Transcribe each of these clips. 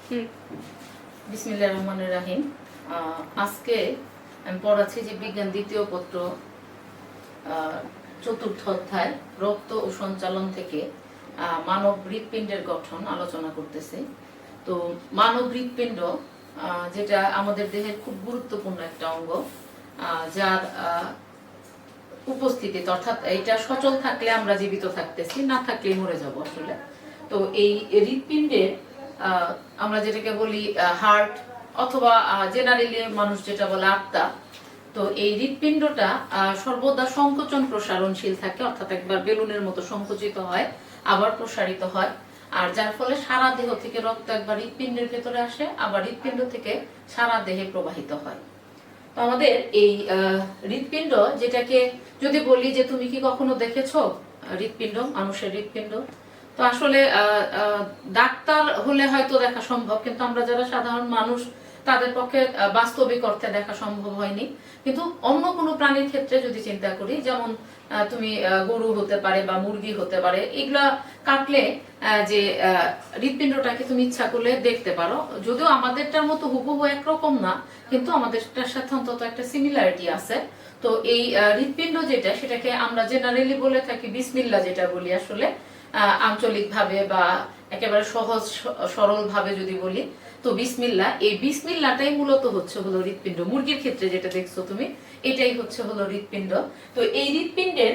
বিসমিল্লাহির রহমানির রহিম। আজকে আমি পড়াচ্ছি যে বিজ্ঞান দ্বিতীয় পত্র চতুর্থ অধ্যায় রক্ত ও সঞ্চালন থেকে মানব হৃৎপিণ্ডের গঠন আলোচনা করতেছি। তো মানব হৃৎপিণ্ড যেটা আমাদের দেহের খুব গুরুত্বপূর্ণ একটা অঙ্গ, যার উপস্থিতি অর্থাৎ এটা সচল থাকলে আমরা জীবিত থাকতেছি, না থাকলে মরে যাব আসলে। তো এই হৃৎপিণ্ডের আমরা যেটাকে বলি হার্ট অথবা জেনারেলি মানুষ যেটা বলে আত্মা, তো এই হৃৎপিণ্ডটা সর্বদা সংকোচন প্রসারণশীল থাকে, অর্থাৎ একবার বেলুনের মতো সংকুচিত হয় আবার প্রসারিত হয়, আর যার ফলে সারা দেহ থেকে রক্ত একবার হৃৎপিণ্ডের ভেতরে আসে, আবার হৃৎপিণ্ড থেকে সারা দেহে প্রবাহিত হয়। তো আমাদের এই হৃৎপিণ্ড, যেটাকে যদি বলি যে তুমি কি কখনো দেখেছো হৃৎপিণ্ড, মানুষের হৃৎপিণ্ড, তো আসলে ডাক্তার হলে হয়তো দেখা সম্ভব, কিন্তু আমরা যারা সাধারণ মানুষ তাদের পক্ষে বাস্তবিক অর্থে দেখা সম্ভব হয়নি। কিন্তু অন্য কোনো প্রাণীর ক্ষেত্রে যদি চিন্তা করি, যেমন তুমি গরু হতে পারে বা মুরগি হতে পারে, এগুলা কাটলে যে হৃৎপিণ্ডটাকে তুমি ইচ্ছা করলে দেখতে পারো, যদিও আমাদেরটার মতো হুবহু একরকম না, কিন্তু আমাদেরটার সাথে অন্তত একটা সিমিলারিটি আছে। তো এই হৃৎপিণ্ড যেটা, সেটাকে আমরা জেনারেলি বলে থাকি বিসমিল্লাহ, যেটা বলি আসলে আঞ্চলিক ভাবে বা একেবারে সহজ সরল ভাবে যদি বলি, তো বিসমিল্লাহ, এই বিসমিল্লাহটাই মূলত হচ্ছে হলো হৃৎপিণ্ড। মুরগির ক্ষেত্রে যেটা দেখছো তুমি, এটাই হচ্ছে হলো হৃৎপিণ্ড। তো এই হৃৎপিণ্ডের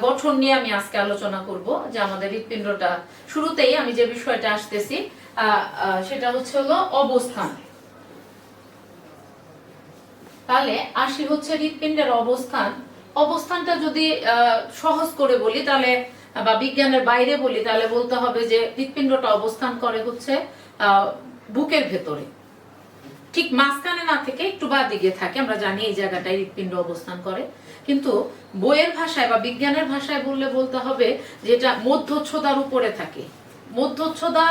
গঠন নিয়ে আমি আজকে আলোচনা করব, যে আমাদের হৃৎপিণ্ডটা শুরুতেই আমি যে বিষয়টা আসতেছি সেটা হচ্ছে হলো অবস্থান। তাহলে আসি হচ্ছে হৃৎপিণ্ডের অবস্থান। অবস্থানটা যদি সহজ করে বলি তাহলে, বা বিজ্ঞানের বাইরে বলি, তাহলে বলতে হবে যে হৃৎপিণ্ডটা অবস্থান করে হচ্ছে বুকের ভেতরে, ঠিক মাঝখানে না থেকে একটু বাঁ দিকে থাকে। আমরা জানি এই জায়গাটায় হৃৎপিণ্ড অবস্থান করে, কিন্তু বইয়ের ভাষায় বা বিজ্ঞানের ভাষায় বললে বলতে হবে যেটা মধ্যচ্ছদার উপরে থাকে। মধ্যচ্ছদা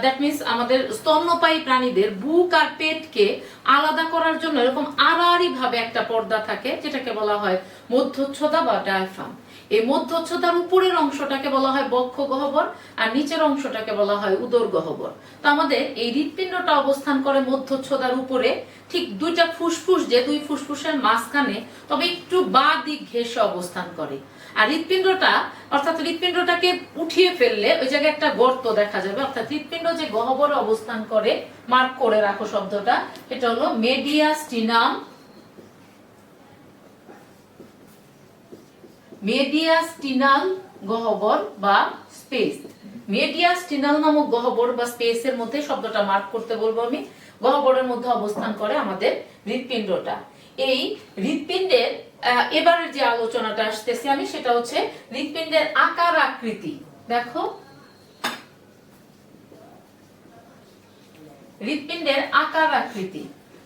দ্যাট মিনস আমাদের স্তন্যপায়ী প্রাণীদের বুক আর পেটকে আলাদা করার জন্য এরকম আড়াআড়ি ভাবে একটা পর্দা থাকে, যেটাকে বলা হয় মধ্যচ্ছদা বা ডায়াফ্রাম। এই মধ্যচ্ছদার উপরের অংশটাকে বলা হয় বক্ষ গহ্বর, আর নিচের অংশটাকে বলা হয় উদর গহ্বর। তো আমাদের এই হৃৎপিণ্ডটা অবস্থান করে মধ্যচ্ছদার উপরে, ঠিক দুইটা ফুসফুস, যে দুই ফুসফুসের মাঝখানে, তবে একটু বাঁ দিক ঘেঁষে অবস্থান করে। আর হৃৎপিণ্ডটা, অর্থাৎ হৃৎপিণ্ডটাকে উঠিয়ে ফেললে ওই জায়গায় একটা গর্ত দেখা যাবে। অর্থাৎ হৃৎপিণ্ড যে গহ্বরে অবস্থান করে, মার্ক করে রাখো শব্দটা, এটা হলো মেডিয়াস্টিনাম, মেডিয়াস্টিনাল গহ্বর বা স্পেস। মেডিয়াস্টিনাল নামক গহ্বর বা স্পেসের মধ্যে শব্দটা মার্ক করতে বলবো আমি। গহ্বরের মধ্যে অবস্থান করে আমাদের হৃৎপিণ্ডটা। এই হৃৎপিণ্ডের এবারের যে আলোচনাটা আসতেছি আমি, সেটা হচ্ছে হৃৎপিণ্ডের আকার আকৃতি। দেখো, হৃৎপিণ্ডের আকার আকৃতি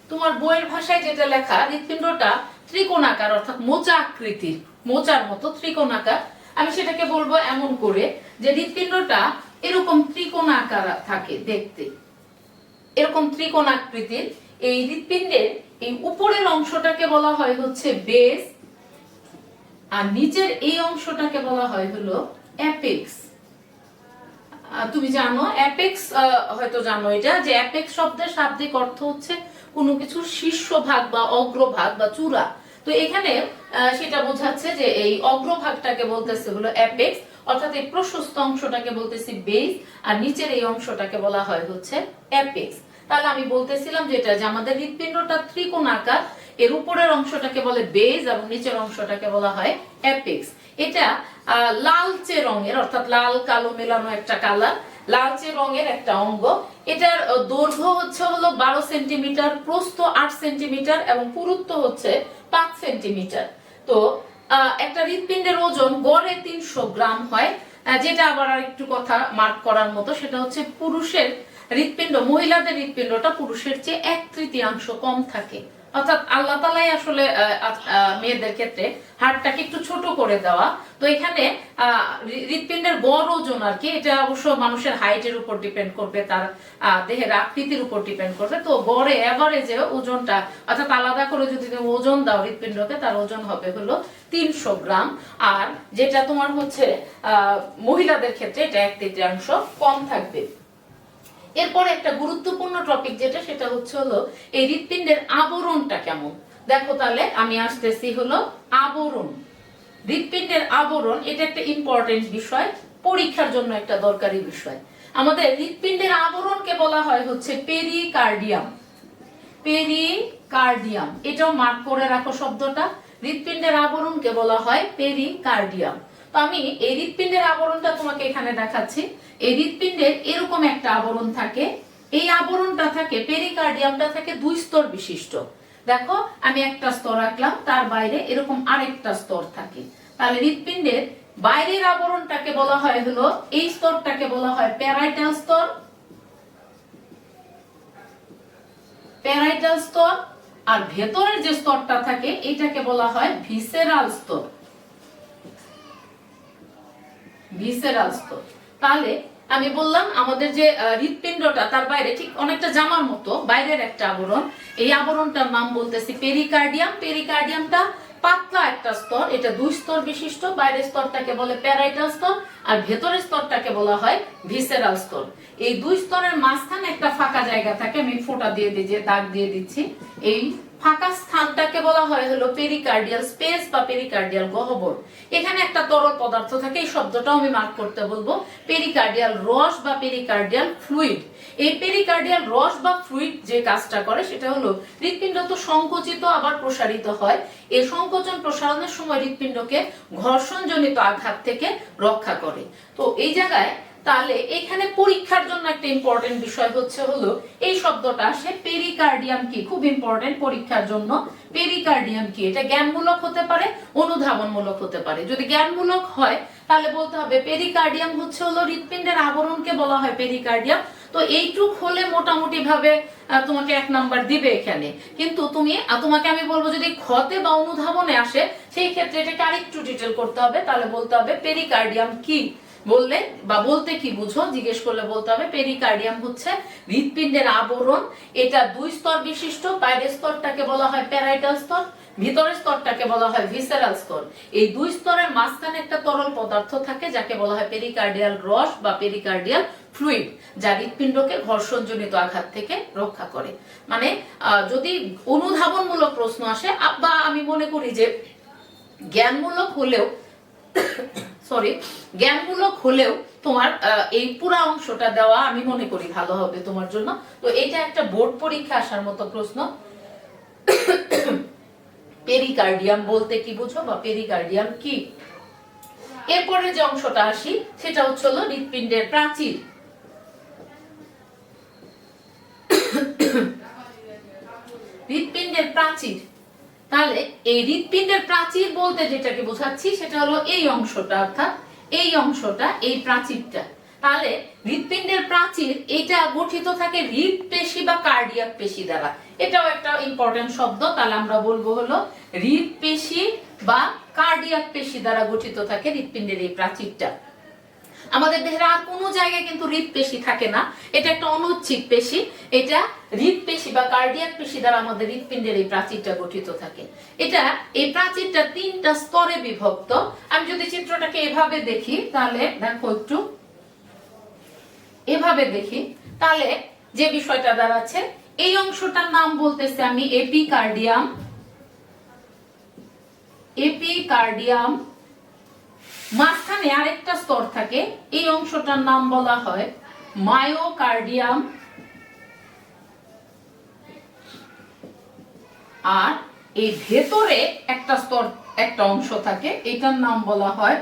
তোমার বইয়ের ভাষায় যেটা লেখা, হৃৎপিণ্ডটা ত্রিকোণাকার, অর্থাৎ মোচা আকৃতির, মোচার মতো ত্রিকোণাকার। আমি সেটাকে বলবো এমন করে যে হৃৎপিণ্ডটা এরকম ত্রিকোণাকার থাকে দেখতে, এরকম ত্রিকোণাকৃতির। এই হৃৎপিণ্ডের এই উপরের অংশটাকে বলা হয় হচ্ছে বেস, আর নিচের এই অংশটাকে বলা হয় হলো অ্যাপেক্স। তুমি জানো অ্যাপেক্স, হয়তো জানো এটা, যে অ্যাপেক্স শব্দের শাব্দিক অর্থ হচ্ছে কোনো কিছুর শীর্ষভাগ বা অগ্রভাগ বা চূড়া। তো এখানে সেটা বোঝাচ্ছে যে এই অগ্রভাগটাকে বলতেছে হলো অ্যাপেক্স, অর্থাৎ এই প্রশস্ত অংশটাকে বলতেছি বেস, আর নিচের এই অংশটাকে বলা হয় হচ্ছে অ্যাপেক্স। তাহলে আমি বলতেছিলাম যেটা, যে আমাদের হৃৎপিণ্ডটা ত্রিকোণাকার, এর উপরের অংশটাকে বলে বেস এবং নিচের অংশটাকে বলা হয় অ্যাপেক্স। এটা লালচে রঙের, অর্থাৎ লাল কালো মেলানো একটা কালার, লালচে রঙের একটা অঙ্গ। এটার দৈর্ঘ্য হচ্ছে হলো 12 সেন্টিমিটার, প্রস্থ 8 সেন্টিমিটার এবং পুরুত্ব হচ্ছে 5 সেন্টিমিটার। তো একটা হৃৎপিণ্ডের ওজন গড়ে 300 গ্রাম হয়। যেটা আবার আর একটু কথা মার্ক করার মতো, সেটা হচ্ছে পুরুষের হৃৎপিণ্ড, মহিলাদের হৃৎপিণ্ডটা পুরুষের চেয়ে 1/3 কম থাকে। অর্থাৎ আল্লাহ তাআলাই আসলে মেয়েদের ক্ষেত্রে হাড়টাকে একটু ছোট করে দেওয়া। তো এখানে হৃৎপিণ্ডের গড় ওজন আর কি, এটা অবশ্য মানুষের হাইটের উপর ডিপেন্ড করবে, তার দেহের আকৃতির উপর ডিপেন্ড করবে। তো গড়ে এভারেজে ওজনটা, অর্থাৎ আলাদা করে যদি তুমি ওজন দাও হৃৎপিণ্ডকে, তার ওজন হবে হলো 300 গ্রাম। আর যেটা তোমার হচ্ছে মহিলাদের ক্ষেত্রে এটা 1/3 কম থাকবে। এরপরে একটা গুরুত্বপূর্ণ টপিক যেটা, সেটা হচ্ছে হলো এই হৃৎপিণ্ডের আবরণটা কেমন। দেখো তাহলে আমি আসতেছি হলো আবরণ। হৃৎপিণ্ডের আবরণ এটা একটা ইম্পর্টেন্ট বিষয়, পরীক্ষার জন্য একটা দরকারি বিষয়। আমাদের হৃৎপিণ্ডের আবরণকে বলা হয় হচ্ছে পেরিকার্ডিয়াম। পেরিকার্ডিয়াম, এটাও মার্ক করে রাখো শব্দটা। হৃৎপিণ্ডের আবরণকে বলা হয় পেরিকার্ডিয়াম। তো আমি এই হৃৎপিণ্ডের আবরণটা তোমাকে এখানে দেখাচ্ছি। এই হৃৎপিণ্ডের এরকম একটা আবরণ থাকে। এই আবরণটা থাকে, পেরিকার্ডিয়ামটা থাকে 2 স্তর বিশিষ্ট। দেখো আমি একটা স্তর আঁকলাম, তার বাইরে এরকম আরেকটা স্তর থাকে। তাহলে হৃৎপিণ্ডের বাইরের আবরণটাকে বলা হয় হলো, এই স্তরটাকে বলা হয় প্যারাইটাল স্তর। প্যারাইটাল স্তর। আর ভেতরের যে স্তরটা থাকে এটাকে বলা হয় ভিসেরাল স্তর। ভিসেরাল স্তর। তাহলে আমি বললাম আমাদের যে হৃৎপিণ্ডটা, তার বাইরে ঠিক অনেকটা জামার মতো বাইরের একটা আবরণ। এই আবরণটার নাম বলতেছি পেরিকার্ডিয়াম। পেরিকার্ডিয়ামটা পাতলা একটা স্তর, এটা 2 স্তর বিশিষ্ট। বাইরের স্তরটাকে বলে প্যারাইটাল স্তর, আর ভেতরের স্তরটাকে বলা হয় ভিসেরাল স্তর। এই 2 স্তরের মাঝখানে একটা ফাঁকা জায়গা থাকে, আমি ফোঁটা দিয়ে দিয়ে দাগ দিয়ে দিচ্ছি। এই ফাঁকা স্থানটাকে বলা হয় হলো পেরিকার্ডিয়াল স্পেস বা পেরিকার্ডিয়াল গহ্বর। এখানে একটা তরল পদার্থ থাকে, এই শব্দটাও আমি মার্ক করতে বলবো, পেরিকার্ডিয়াল রস বা পেরিকার্ডিয়াল ফ্লুইড। এই পেরিকার্ডিয়াল রস বা ফ্লুইড যে কাজটা করে সেটা হলো হৃৎপিণ্ড তো সংকুচিত আবার প্রসারিত হয়। এই সংকোচন প্রসারণের সময় হৃৎপিণ্ডকে ঘর্ষণজনিত আঘাত থেকে রক্ষা করে। তো এই জায়গায় তাহলে এখানে পরীক্ষার জন্য একটা ইম্পর্টেন্ট বিষয় হচ্ছে হলো এই শব্দটা আসে পেরিকার্ডিয়াম কি, খুব ইম্পর্টেন্ট পরীক্ষার জন্য। পেরিকার্ডিয়াম কি, এটা জ্ঞানমূলক হতে পারে, অনুধাবনমূলক হতে পারে। যদি জ্ঞানমূলক হয় তাহলে বলতে হবে পেরিকার্ডিয়াম হচ্ছে হলো হৃৎপিণ্ডের আবরণকে বলা হয় পেরিকার্ডিয়াম। তো এইটুক হলে মোটামুটি ভাবে তোমাকে 1 নাম্বার দিবে এখানে। কিন্তু তোমাকে আমি বলবো যদি ক্ষতে বা অনুধাবনে আসে, সেই ক্ষেত্রে এটাকে আরেকটু ডিটেল করতে হবে। তাহলে বলতে হবে পেরিকার্ডিয়াম কি, বললে বা বলতে কি বুঝো জিজ্ঞেস করলে বলতে হবে পেরিকার্ডিয়াম হচ্ছে হৃৎপিণ্ডের আবরণ। এটা 2 স্তর বিশিষ্ট। বাইরের স্তরটাকে বলা হয় প্যারাইটাল স্তর, ভিতরের স্তরটাকে বলা হয় ভিসেরাল স্তর। এই 2 স্তরের মাঝখানে একটা তরল পদার্থ থাকে যাকে বলা হয় পেরিকার্ডিয়াল রস বা পেরিকার্ডিয়াল ফ্লুইড, যা হৃৎপিণ্ডকে ঘর্ষণজনিত আঘাত থেকে রক্ষা করে। মানে যদি অনুধাবনমূলক প্রশ্ন আসে বা আমি মনে করি যে জ্ঞানমূলক হলেও জ্ঞানমূলক হলেও তোমার এই পুরো অংশটা দেওয়া আমি মনে করি ভালো হবে তোমার জন্য। তো এটা একটা বোর্ড পরীক্ষা আসার মতো প্রশ্ন। পেরিকার্ডিয়াম বলতে কি বুঝো বা পেরিকার্ডিয়াম কি। এরপরে যে অংশটা আসি সেটা হচ্ছে হলো হৃৎপিণ্ডের প্রাচীর। হৃৎপিণ্ডের প্রাচীর। তাহলে এই হৃৎপিণ্ডের প্রাচীর বলতে যেটাকে বোঝাচ্ছি সেটা হলো এই অংশটা, অর্থাৎ এই অংশটা, এই প্রাচীরটা। তাহলে হৃৎপিণ্ডের প্রাচীর এটা গঠিত থাকে হৃৎপেশি বা কার্ডিয়াক পেশি দ্বারা। এটাও একটা ইম্পর্টেন্ট শব্দ। তাহলে আমরা বলবো হলো হৃৎপেশি বা কার্ডিয়াক পেশি দ্বারা গঠিত থাকে হৃৎপিণ্ডের এই প্রাচীরটা। আমাদের দেহের আর কোনো জায়গায় কিন্তু হৃৎপেশি থাকে না, এটা একটা অনুচ্ছেদ পেশি। এটা হৃৎপেশি বা কার্ডিয়াক পেশি দ্বারা আমাদের হৃৎপিণ্ডের এই প্রাচীরটা গঠিত থাকে। এটা এই প্রাচীরটা 3টা স্তরে বিভক্ত। আমি যদি চিত্রটাকে এভাবে দেখি, তাহলে দেখো একটু এভাবে দেখি, তাহলে যে বিষয়টা দাঁড়াচ্ছে এই অংশটার নাম বলতেছে আমি এপিকার্ডিয়াম। এপিকার্ডিয়াম। মাঝখানে আরেকটা স্তর থাকে, এই অংশটার নাম বলা হয় মায়োকার্ডিয়াম। আর এই ভেতরে একটা স্তর, একটা অংশ থাকে, এটার নাম বলা হয়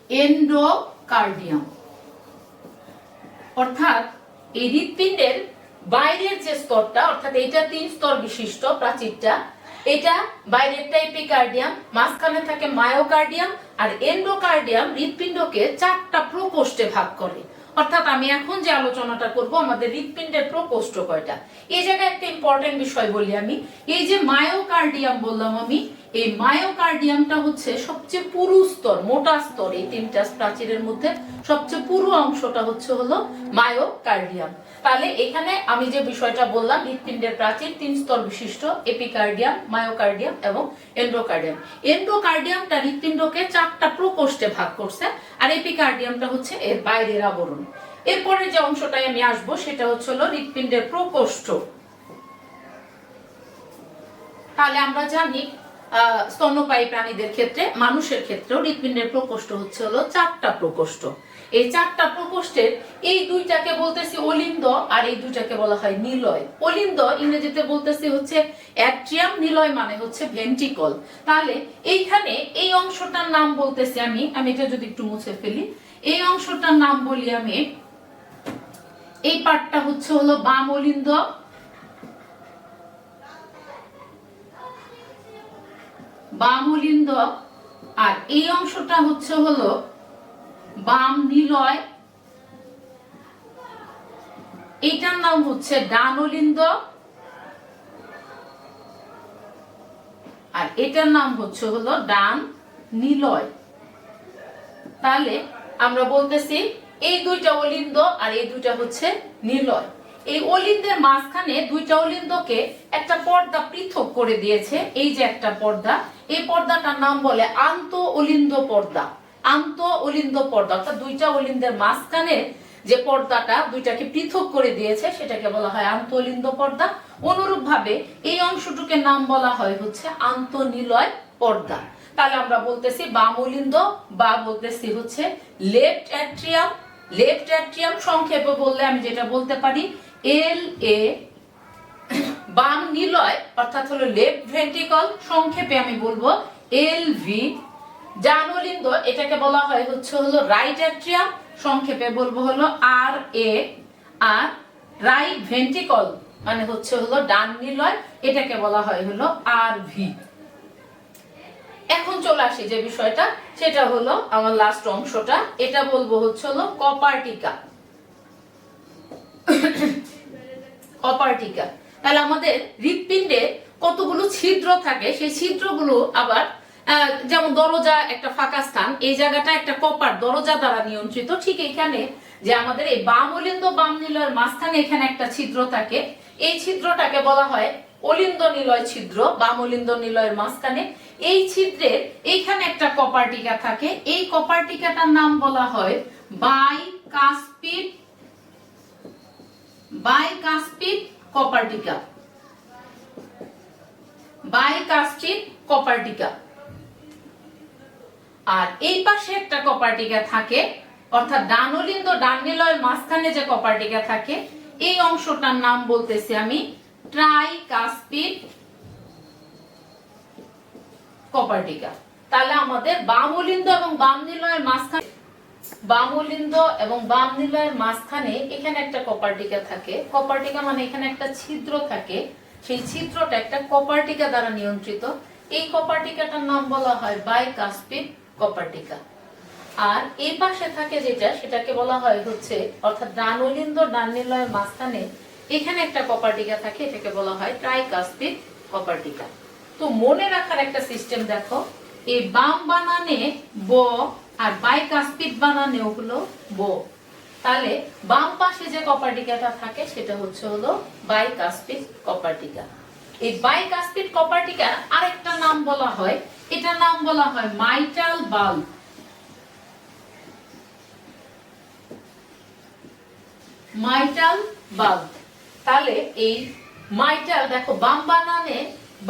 এন্ডোকার্ডিয়াম। অর্থাৎ এই হৃৎপিণ্ডের বাইরের যে স্তরটা, অর্থাৎ এটা 3 স্তর বিশিষ্ট প্রাচীরটা, এটা বাইরেরটা এপিকার্ডিয়াম, মাঝখানে থাকে মায়োকার্ডিয়াম, আর এন্ডোকার্ডিয়াম হৃৎপিণ্ডকে 4টা প্রকোষ্ঠে ভাগ করে। অর্থাৎ আমি এখন যে আলোচনাটা করব আমাদের হৃৎপিণ্ডের প্রকোষ্ঠ কয়টা, এই জায়গায় একটা ইম্পর্টেন্ট বিষয় বলি আমি। এই যে মায়োকার্ডিয়াম বললাম আমি, এই মায়োকার্ডিয়ামটা হচ্ছে সবচেয়ে পুরু স্তর, মোটা স্তর। এই 3টা প্রাচীরের মধ্যে সবচেয়ে পুরু অংশটা হচ্ছে হলো মায়োকার্ডিয়াম। তাহলে এখানে আমি যে বিষয়টা বললাম হৃৎপিণ্ডের প্রাচীর 3 স্তর বিশিষ্ট, এপিকার্ডিয়াম, মায়োকার্ডিয়াম এবং এন্ডোকার্ডিয়াম। এন্ডোকার্ডিয়ামটা হৃৎপিণ্ডকে 4টা প্রকোষ্ঠে ভাগ করছে, আর এপিকার্ডিয়ামটা হচ্ছে এর বাইরের আবরণ। এরপরে যে অংশটায় আমি আসবো সেটা হচ্ছে হলো হৃৎপিণ্ডের প্রকোষ্ঠ। তাহলে আমরা জানি স্তন্যপায়ী প্রাণীদের ক্ষেত্রে, মানুষের ক্ষেত্রেও হৃৎপিণ্ডের প্রকোষ্ঠ হচ্ছে হলো 4টা প্রকোষ্ঠ। এই 4টা প্রকোষ্ঠের এই দুইটাকে বলতেছি অলিন্দ, আর এই দুইটাকে বলা হয় নিলয়। অলিন্দ ইংরেজিতে বলতেছি হচ্ছে অ্যাট্রিয়াম, নিলয় মানে হচ্ছে ভেন্ট্রিকল। তাহলে এইখানে এই অংশটার নাম বলতেছি আমি এটা যদি একটু মুছে ফেলি, এই অংশটার নাম বলি আমি, এই পার্টটা হচ্ছে হলো বাম অলিন্দ, বাম অলিন্দ, আর এই অংশটা হচ্ছে হলো বাম নিলয়, এইটার নাম হচ্ছে ডান অলিন্দ, আর এটার নাম হচ্ছে হলো ডান নিলয়। তাহলে আমরা বলতেছি এই দুইটা অলিন্দ আর এই দুইটা হচ্ছে নিলয়। এই অলিন্দের মাঝখানে দুইটা অলিন্দকে একটা পর্দা পৃথক করে দিয়েছে, এই যে একটা পর্দা, এই পর্দাটার নাম বলে আন্ত অলিন্দ পর্দা। আন্ত অলিন্দ পর্দা অর্থাৎ দুইটা অলিন্দের মাঝখানে যে পর্দাটা দুইটাকে পৃথক করে দিয়েছে সেটাকে বলা হয় আন্ত অলিন্দ পর্দা। অনুরূপ ভাবে এই অংশটুকে নাম বলা হয় হচ্ছে আন্ত নিলয় পর্দা। তাহলে আমরা বলতেছি বাম অলিন্দ বা বলতেছি হচ্ছে লেফট অ্যাট্রিয়াম। লেফট অ্যাট্রিয়াম সংক্ষেপে বললে আমি যেটা বলতে পারি LA। বাম নিলয় অর্থাৎ হলো লেফট ভেন্ট্রিকল, সংক্ষেপে আমি বলবো LV। ডান অলিন্দ এটাকে বলা হয় হচ্ছে হলো রাইট অ্যাট্রিয়াম, সংক্ষেপে বলবো হলো RA। আর রাইট ভেন্ট্রিকল মানে হচ্ছে হলো ডান নিলয়, এটাকে বলা হয় হলো RV। এখন চলে আসি যে বিষয়টা, সেটা হলো আমার লাস্ট অংশটা, এটা বলবো হচ্ছে হলো কপার্টিকা। কপার্টিকা। তাহলে আমাদের হৃৎপিণ্ডে কতগুলো ছিদ্র থাকে, সেই ছিদ্রগুলো আবার যেমন দরজা একটা ফাঁকা স্থান, এই জায়গাটা একটা কপার দরজা দ্বারা নিয়ন্ত্রিত। ঠিক এখানে যে আমাদের এই বাম অলিন্দ বাম নিলয়ের মাঝখানে এখানে একটা ছিদ্র থাকে, এই ছিদ্রটাকে বলা হয় অলিন্দ নিলয় ছিদ্র। বাম অলিন্দ নিলয়ের মাঝখানে এই ছিদ্রের এইখানে একটা কপার্টিকা থাকে, এই কপার্টিকাটার নাম বলা হয় বাইকাস্পিড, বাইকাস্পিড কপার্টিকা, বাইকাস্পিড কপার্টিকা। আর এই পাশে একটা কপার্টিকা থাকে, অর্থাৎ ডান অলিন্দ ডান নিলয়ের মাঝখানে যে কপার্টিকা থাকে এই অংশটার নাম বলতেছি আমি ট্রাইকাস্পিড কপার্টিকা। তাহলে আমাদের বাম অলিন্দ এবং বাম নিলয়ের মাঝখানে, বাম অলিন্দ এবং বাম নিলয়ের মাঝখানে এখানে একটা কপার্টিকা থাকে। কপার্টিকা মানে এখানে একটা ছিদ্র থাকে, সেই ছিদ্রটা একটা কপার্টিকা দ্বারা নিয়ন্ত্রিত। এই কপার্টিকাটার নাম বলা হয় বাইকাস্পিড কপার্টিকা। আর এই পাশে থাকে যেটা, সেটাকে বলা হয় হচ্ছে, অর্থাৎ ডান অলিন্দ ডান নিলয়ের মাঝখানে এখানে একটা কপার্টিকা থাকে, এটাকে বলা হয় ট্রাইকাস্পিড কপার্টিকা। তো মনে রাখার একটা সিস্টেম দেখো, এই বাম বানানে ব আর বাইকাস্পিড বানানেও হলো ব। তাহলে বাম পাশে যে কপার্টিকাটা থাকে সেটা হচ্ছে হলো বাইকাস্পিড কপার্টিকা। এই বাইকাস্পিড কপার্টিকার আরেকটা নাম বলা হয়, এটার নাম বলা হয় মাইটাল বাল্ব। Mitral bulb. তাহলে এই মাইটাল দেখো বাম বানানে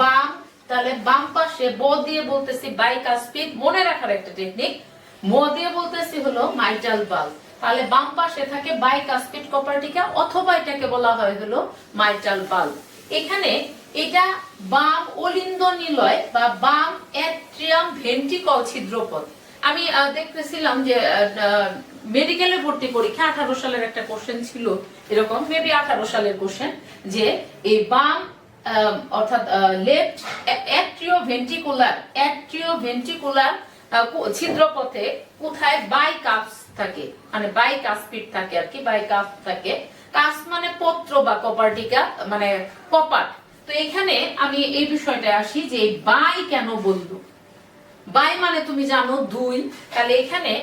বাম, তাহলে বাম পাশে ব দিয়ে বলতেছি বাইকাস্পিড, মনে রাখার একটা টেকনিক, ম দিয়ে বলতেছি হলো মাইটাল বাল্ব। তাহলে বাম পাশে থাকে বাইকাস্পিড কপার্টিকা, অথবা এটাকে বলা হয় হলো মাইটাল বাল্ব। এখানে এটা বাম অলিন্দ নিলয় বা বাম অ্যাট্রিয়াম ভেন্ট্রিকল ছিদ্রপথ। আমি দেখতেছিলাম যে মেডিকেলে ভর্তি পরীক্ষা 18 সালের একটা কোশ্চেন ছিল এরকম, মেবি 18 সালের কোশ্চেন, যে এই বাম অর্থাৎ লেফট অ্যাট্রিওভেন্ট্রিকুলার, অ্যাট্রিওভেন্ট্রিকুলার ছিদ্রপথে কোথায় বাইকাস্প থাকে, মানে বাইকাস্পিড থাকে আর কি, বাইকাস্প থাকে। কাস মানে পত্র বা কপার্টিকা মানে কপাট। তো এখানে আমি এই বিষয়টা আসি যে বাই কেন বলবো। বাই মানে তুমি জানো দুই। তাহলে এখানে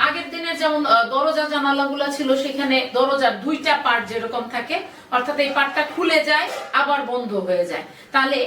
আগের দিনের যেমন দরজা জানালাগুলো ছিল, সেখানে দরজার দুইটা পার্ট যেরকম থাকে, অর্থাৎ এই পার্টটা খুলে যায় আবার বন্ধ হয়ে যায়। তাহলে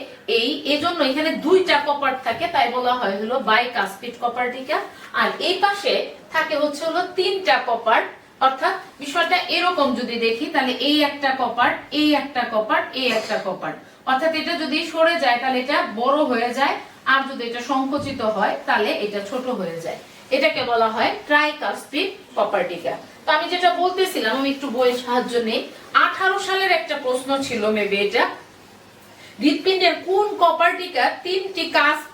এজন্য এখানে দুইটা কপাট থাকে, তাই বলা হয় হলো বাইকাস্পিড কপার্টিকা। আর এই পাশে থাকে হচ্ছে হলো তিনটা কপাট, অর্থাৎ বিষয়টা এরকম যদি দেখি তাহলে এই একটা কপার, এই একটা কপার, এই একটা কপার, অর্থাৎ এটা যদি সরে যায় তাহলে এটা বড় হয়ে যায়, আর যদি এটা সংকুচিত হয় তাহলে এটা ছোট হয়ে যায়। এটাকে বলা হয় ট্রাইকাস্পিড কপার টিকা। তো আমি যেটা বলতেছিলাম, আমি একটু বইয়ের সাহায্য নেই। 18 সালের একটা প্রশ্ন ছিল মেবি এটা, হৃৎপিণ্ডের কোন কপার টিকা 3টি কাস্প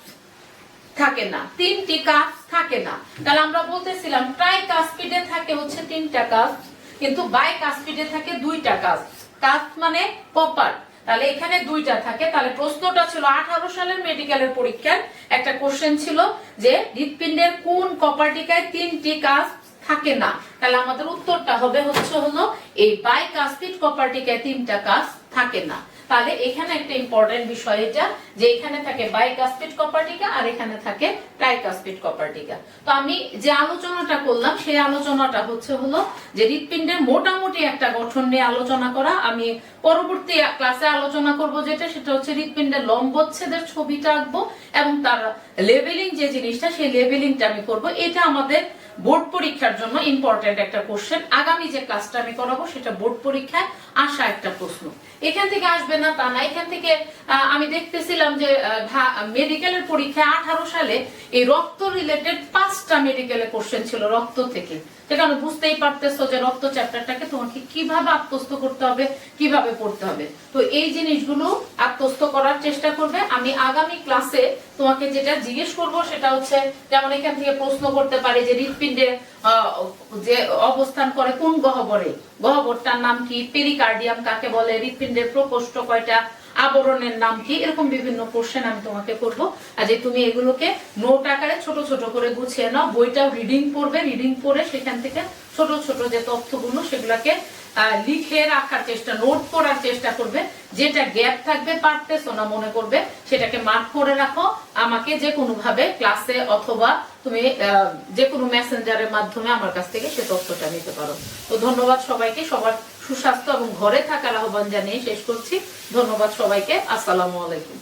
থাকে না, 3টি কাস্প থাকে না। তাহলে আমরা বলতেছিলাম ট্রাইকাস্পিডে থাকে হচ্ছে 3টা কাস্প, কিন্তু বাইকাস্পিডে থাকে 2টা কাস্প। কাস্প মানে কপার, তাহলে এখানে 2টা থাকে। তাহলে প্রশ্নটা ছিল 18 সালের মেডিকেলের পরীক্ষার একটা কোশ্চেন ছিল যে হৃৎপিণ্ডের কোন কপার টিকায় 3টি কাস্প থাকে না। তাহলে আমাদের উত্তরটা হবে হলো এই বাইকাস্পিড কপার টিকায় 3টা কাস্প থাকে না। তাহলে এখানে একটা ইম্পর্টেন্ট বিষয় এটা যে এখানে থাকে বাইকাস্পিড কপার টিকা আর এখানে থাকে ট্রাইকাস্পিড কপার টিকা। তো আমি যে আলোচনাটা করলাম সেই আলোচনাটা হলো যে হৃৎপিণ্ডের মোটামুটি একটা গঠন নিয়ে আলোচনা করা। আমি পরবর্তী ক্লাসে আলোচনা করব যেটা, সেটা হচ্ছে হৃৎপিণ্ডের লম্বচ্ছেদের ছবিটা আঁকবো এবং তার লেভেলিং যে জিনিসটা সেই লেভেলিংটা আমি করব। এটা আমাদের বোর্ড পরীক্ষার জন্য ইম্পর্টেন্ট একটা কোশ্চেন। আগামী যে ক্লাসটা আমি করাবো সেটা বোর্ড পরীক্ষায় আসা একটা প্রশ্ন। এখান থেকে আসবে না তা না, এখান থেকে আমি দেখতেছিলাম যে মেডিকেলের পরীক্ষায় 18 সালে এই রক্ত রিলেটেড 5টা মেডিকেলের কোশ্চেন ছিল রক্ত থেকে। সেটা আমি বুঝতেই পারতেছো যে রক্ত চ্যাপ্টারটাকে তোমাকে কিভাবে আত্মস্থ করতে হবে, কিভাবে পড়তে হবে। তো এই জিনিসগুলো আত্মস্থ করার চেষ্টা করবে। আমি আগামী ক্লাসে তোমাকে যেটা জিজ্ঞেস করব সেটা হচ্ছে, যেমন এখান থেকে প্রশ্ন করতে পারে যে হৃৎপিণ্ডে যে অবস্থান করে কোন গহ্বরে, গহ্বরটার নাম কি, পেরিকার্ডিয়াম কাকে বলে, হৃৎপিণ্ডের প্রকোষ্ঠ কয়টা, আবরণের নাম কি, এরকম বিভিন্ন কোশ্চেন আমি তোমাকে করব। আর যে তুমি এগুলোকে নোট আকারে ছোট ছোট করে গুছিয়ে নাও, বইটাও রিডিং পড়বে, রিডিং পড়ে সেখান থেকে ছোট ছোট যে তথ্যগুলো সেগুলাকে লিখে রাখার চেষ্টা, নোট করার চেষ্টা করবে। যেটা গ্যাপ থাকবে পারতেছো না মনে করবে সেটাকে মার্ক করে রাখো। আমাকে যে কোনো ভাবে ক্লাসে অথবা তুমি যে কোনো মেসেঞ্জারের মাধ্যমে আমার কাছ থেকে সে তথ্যটা নিতে পারো। তো ধন্যবাদ সবাইকে, সবার সুস্বাস্থ্য এবং ঘরে থাকার আহ্বান জানিয়ে শেষ করছি। ধন্যবাদ সবাইকে, আসসালামু আলাইকুম।